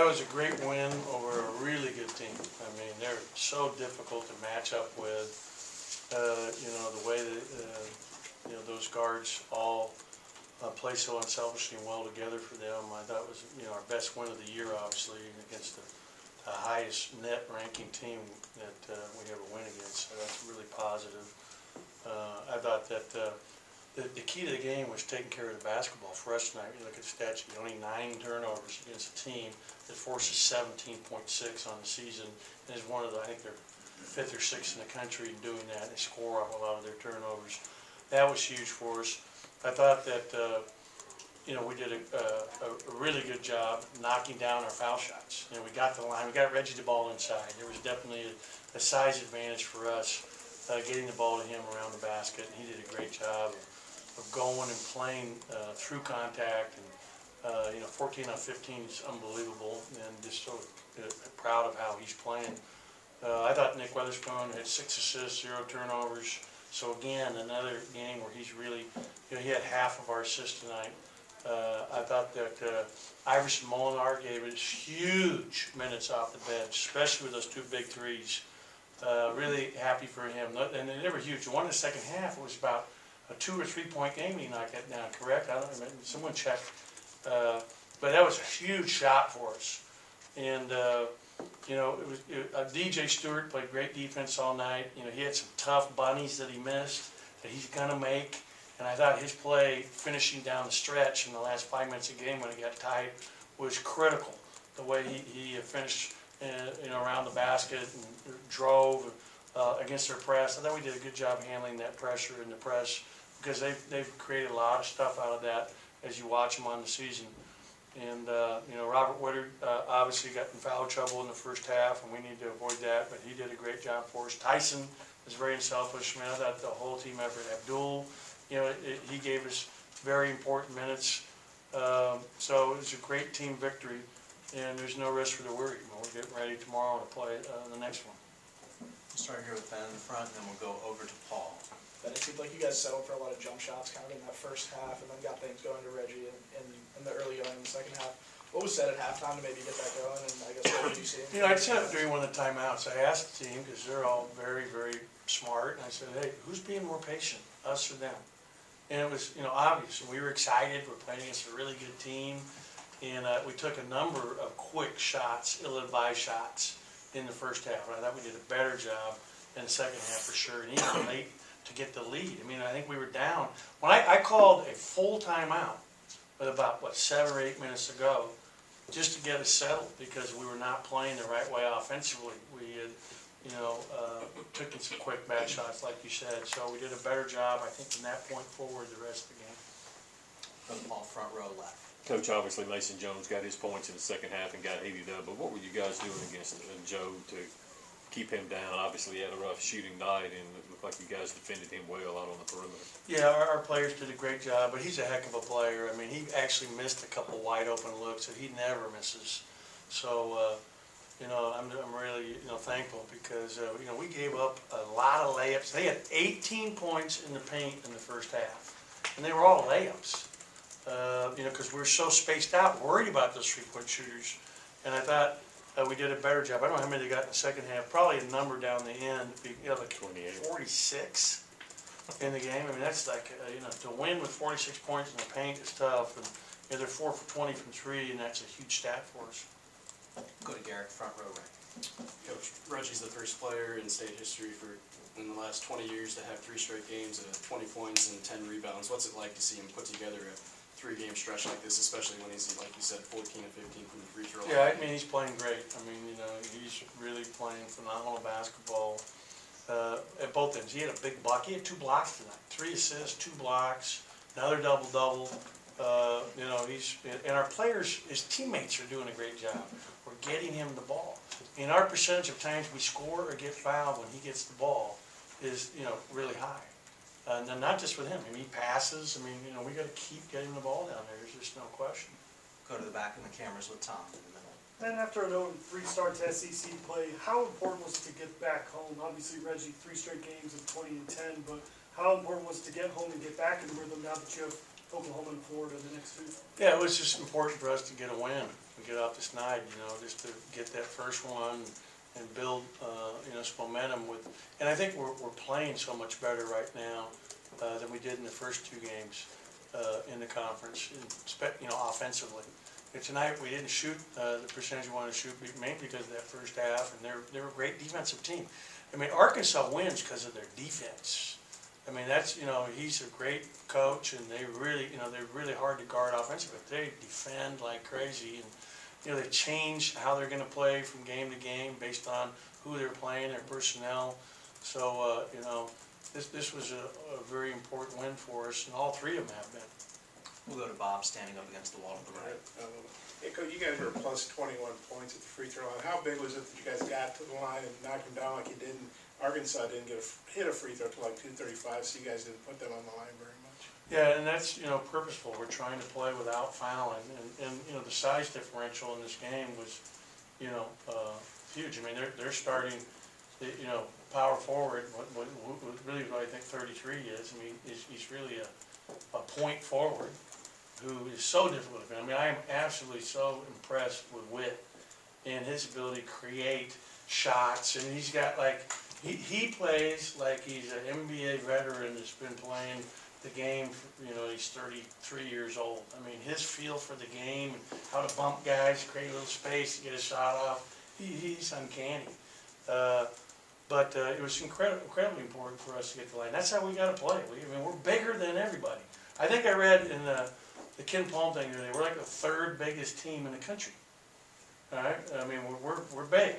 That was a great win over a really good team. I mean, they're so difficult to match up with. The way that those guards all play so unselfishly and well together for them. I thought it was our best win of the year, obviously, against the highest net ranking team that we ever win against. So that's really positive. I thought that the key to the game was taking care of the basketball for us tonight. You look at the stats, only 9 turnovers against a team that forces 17.6 on the season, and is one of the, I think they're 5th or 6th in the country in doing that. They score off a lot of their turnovers. That was huge for us. I thought that we did a really good job knocking down our foul shots. We got the line, we got Reggie the ball inside. There was definitely a size advantage for us getting the ball to him around the basket, and he did a great job of going and playing through contact, and 14 on 15 is unbelievable, and just so proud of how he's playing. I thought Nick Weatherspoon had 6 assists, 0 turnovers. So again, another game where he's really, he had half of our assists tonight. I thought that Iverson Molinar gave us huge minutes off the bench, especially with those 2 big threes. Really happy for him. And they were huge. The one in the second half was about a 2 or 3 point game. He knocked that down, correct? I don't remember. Someone checked. But that was a huge shot for us. And DJ Stewart played great defense all night. He had some tough bunnies that he missed that he's gonna make. And I thought his play finishing down the stretch in the last 5 minutes of the game when it got tight was critical. The way he finished, around the basket and drove against their press. I thought we did a good job handling that pressure in the press, because they've created a lot of stuff out of that as you watch them on the season. And Robert Woodard obviously got in foul trouble in the first half, and we need to avoid that, but he did a great job for us. Tyson was very unselfish. I thought the whole team effort. Abdul, he gave us very important minutes. So it was a great team victory, and there's no rest for the weary. We're getting ready tomorrow to play the next one. We'll start here with Ben in the front, and then we'll go over to Paul. Ben, it seemed like you guys settled for a lot of jump shots kind of in that first half, and then got things going to Reggie in the early going in the second half. What was said at halftime to maybe get that going, and I guess what did you see? I said it during one of the timeouts. I asked the team, because they're all very, very smart, and I said, hey, who's being more patient, us or them? And it was, obvious. We were excited. We're playing against a really good team, and we took a number of quick shots, ill-advised shots in the first half. And I thought we did a better job in the second half for sure, and even late to get the lead. I think we were down. When I called a full timeout with about, 7 or 8 minutes to go, just to get us settled, because we were not playing the right way offensively. We had, took in some quick bad shots, like you said. So we did a better job, I think, from that point forward the rest of the game. Go to Paul, front row left. Coach, obviously Mason Jones got his points in the second half and got heated up, but what were you guys doing against Joe to keep him down? Obviously he had a rough shooting night, and it looked like you guys defended him well out on the perimeter. Yeah, our players did a great job, but he's a heck of a player. He actually missed a couple wide open looks that he never misses. So, I'm really, thankful, because, we gave up a lot of layups. They had 18 points in the paint in the first half, and they were all layups. Because we're so spaced out, worried about those 3-point shooters. And I thought we did a better job. I don't know how many they got in the second half. Probably a number down the end, like 28. 46 in the game. That's like, to win with 46 points in the paint is tough. And they're 4 for 20 from 3, and that's a huge stat for us. Go to Garrett, front row right. Coach, Reggie's the first player in state history in the last 20 years to have 3 straight games of 20 points and 10 rebounds. What's it like to see him put together a 3-game stretch like this, especially when he's, like you said, 14 and 15 from the free throw line? Yeah, he's playing great. He's really playing phenomenal basketball at both ends. He had a big block. He had 2 blocks tonight, 3 assists, 2 blocks, another double-double. And our players, his teammates, are doing a great job. We're getting him the ball. And our percentage of times we score or get fouled when he gets the ball is, really high. And then not just with him. He passes. We got to keep getting the ball down there. There's just no question. Go to the back of the cameras with Tom in the middle. And after a 0-3 start to SEC play, how important was it to get back home? Obviously, Reggie, 3 straight games of 20 and 10, but how important was it to get home and get back in the rhythm now that you have Oklahoma and Florida the next two. Yeah, it was just important for us to get a win, and get off the snide, just to get that first one and build, some momentum with, and I think we're playing so much better right now, than we did in the first two games, in the conference, offensively. And tonight, we didn't shoot, the percentage we wanted to shoot, mainly because of that first half, and they're a great defensive team. I mean, Arkansas wins because of their defense. I mean, that's, he's a great coach, and they really, they're really hard to guard offensively. They defend like crazy, and, they change how they're gonna play from game to game based on who they're playing, their personnel. So, this was a very important win for us, and all three of them have been. We'll go to Bob standing up against the wall to the right. Hey, Coach, you guys were plus 21 points at the free throw line. How big was it that you guys got to the line and knocked them down like you did? Arkansas didn't hit a free throw till like 2:35, so you guys didn't put them on the line very much. Yeah, and that's, purposeful. We're trying to play without fouling, and the size differential in this game was, huge. I mean, they're starting, power forward, what really what I think 33 is. I mean, he's really a point forward who is so difficult to defend. I mean, I am absolutely so impressed with Witt and his ability to create shots, and he's got he plays like he's an NBA veteran that's been playing the game, he's 33 years old. I mean, his feel for the game, how to bump guys, create a little space to get a shot off, he's uncanny. But it was incredibly important for us to get the line. That's how we got to play. We're bigger than everybody. I think I read in the Ken Palm thing today, we're like the third biggest team in the country. All right? I mean, we're big.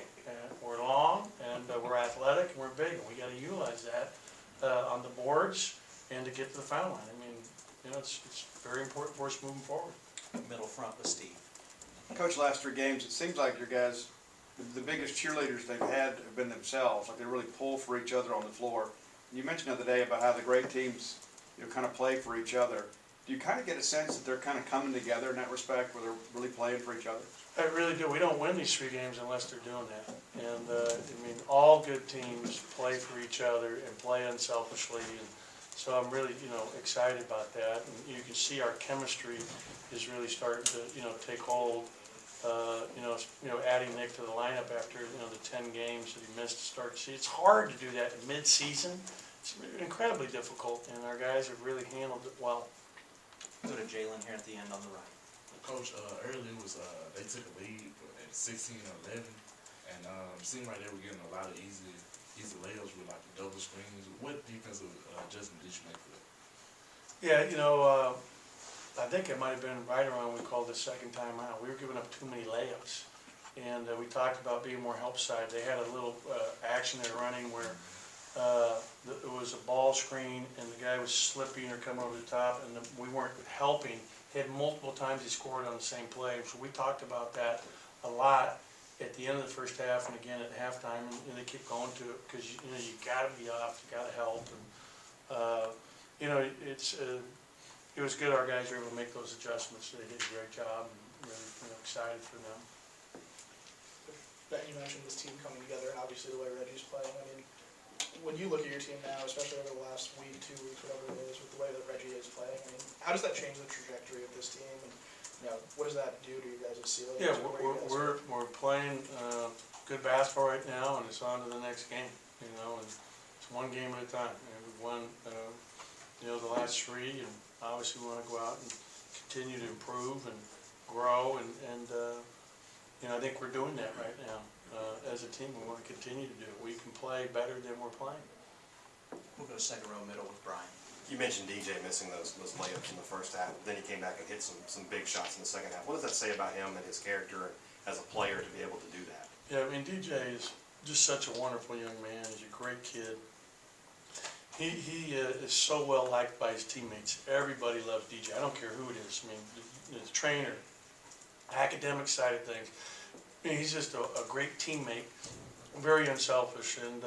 We're long, and we're athletic, and we're big. And we got to utilize that on the boards and to get to the foul line. I mean, it's very important for us moving forward. Middle front with Steve. Coach, last three games, it seems like your guys, the biggest cheerleaders they've had have been themselves. Like they really pull for each other on the floor. You mentioned the other day about how the great teams, kind of play for each other. Do you kind of get a sense that they're kind of coming together in that respect, where they're really playing for each other? I really do. We don't win these three games unless they're doing that. And, all good teams play for each other and play unselfishly. And so I'm really, excited about that. And you can see our chemistry is really starting to, take hold. Adding Nick to the lineup after, the 10 games that he missed to start the season. It's hard to do that in mid-season. It's incredibly difficult, and our guys have really handled it well. Go to Jalen here at the end on the right. Coach, earlier it was they took a lead at 16 or 11, and it seemed like they were getting a lot of easy layups with like the double screens. What defensive adjustment did you make for that? Yeah, I think it might have been right around when we called the second time out. We were giving up too many layups, and we talked about being more help side. They had a little action they're running where it was a ball screen, and the guy was slipping or coming over the top, and we weren't helping. He had multiple times he scored on the same play, so we talked about that a lot at the end of the first half and again at halftime, and they keep going to it because you got to be off, you got to help, and it was good. Our guys were able to make those adjustments. They did a great job, and really excited for them. Ben, you mentioned this team coming together, and obviously the way Reggie's playing. I mean, when you look at your team now, especially over the last week, 2 weeks, whatever it is, with the way that Reggie is playing, I mean, how does that change the trajectory of this team, and what does that do to you guys' ceiling? Yeah, we're playing good basketball right now, and it's on to the next game. And it's one game at a time. And we've won, the last three, and obviously we want to go out and continue to improve and grow, and I think we're doing that right now. As a team, we want to continue to do it. We can play better than we're playing. We'll go second row middle with Brian. You mentioned DJ missing those layups in the first half. Then he came back and hit some big shots in the second half. What does that say about him and his character as a player to be able to do that? Yeah, DJ is just such a wonderful young man. He's a great kid. He is so well liked by his teammates. Everybody loves DJ. I don't care who it is. The trainer, academic side of things. He's just a great teammate, very unselfish, and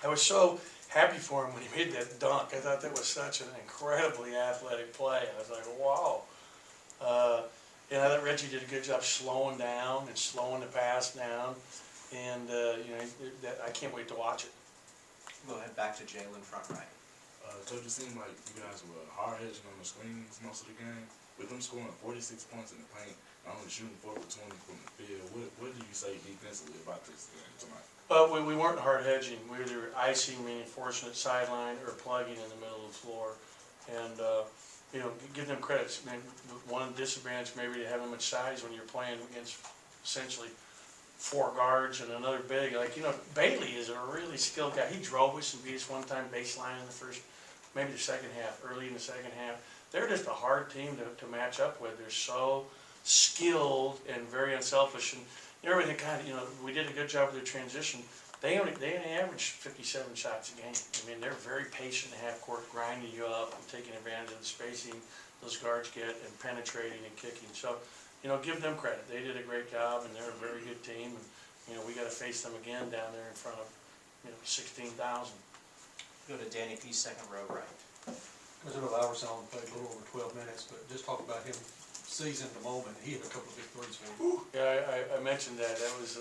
I was so happy for him when he made that dunk. I thought that was such an incredibly athletic play. I was like, wow. And I thought Reggie did a good job slowing down and slowing the pass down, and I can't wait to watch it. We'll head back to Jalen front right. Coach, it seemed like you guys were hard hedging on the screens most of the game. With them scoring 46 points in the paint, not only shooting 4 for 20 from the field, what do you say defensively about this game tonight? We weren't hard hedging. We were either icing, meaning forcing it sideline, or plugging in the middle of the floor. And, you know, give them credits. I mean, one disadvantage maybe to having much size when you're playing against essentially 4 guards and another big. Like, you know, Bailey is a really skilled guy. He drove us and beat us one time baseline in the first, maybe the second half, early in the second half. They're just a hard team to match up with. They're so skilled and very unselfish. And everything kind of, you know, we did a good job with their transition. They only average 57 shots a game. I mean, they're very patient in half court, grinding you up and taking advantage of the spacing those guards get and penetrating and kicking. So, you know, give them credit. They did a great job, and they're a very good team. And, you know, we got to face them again down there in front of, you know, 16,000. Go to Danny P, second row right. Representative Iverson played a little over 12 minutes, but just talk about him seizing the moment. He had a couple of big threes for you. Yeah, I mentioned that. That was,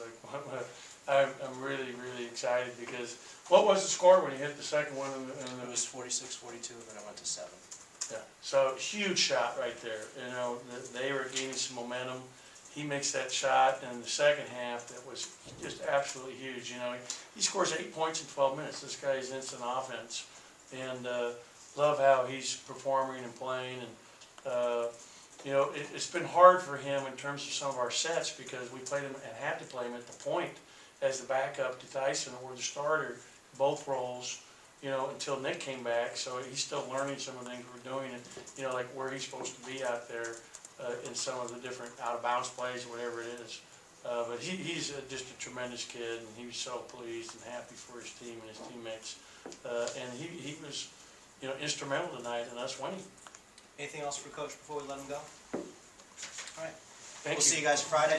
I'm really, really excited because, what was the score when he hit the second one? It was 46-42, and then I went to 7. Yeah, so huge shot right there. You know, they were gaining some momentum. He makes that shot in the second half that was just absolutely huge. You know, he scores 8 points in 12 minutes. This guy's instant offense. And love how he's performing and playing. And, you know, it's been hard for him in terms of some of our sets because we played him and had to play him at the point as the backup to Tyson or the starter, both roles, you know, until Nick came back. So he's still learning some of the things we're doing and, you know, like where he's supposed to be out there in some of the different out-of-bounds plays, whatever it is. But he's just a tremendous kid, and he was so pleased and happy for his team and his teammates. And he was, you know, instrumental tonight in us winning. Anything else for Coach before we let him go? All right. Thank We'll you. see you guys Friday.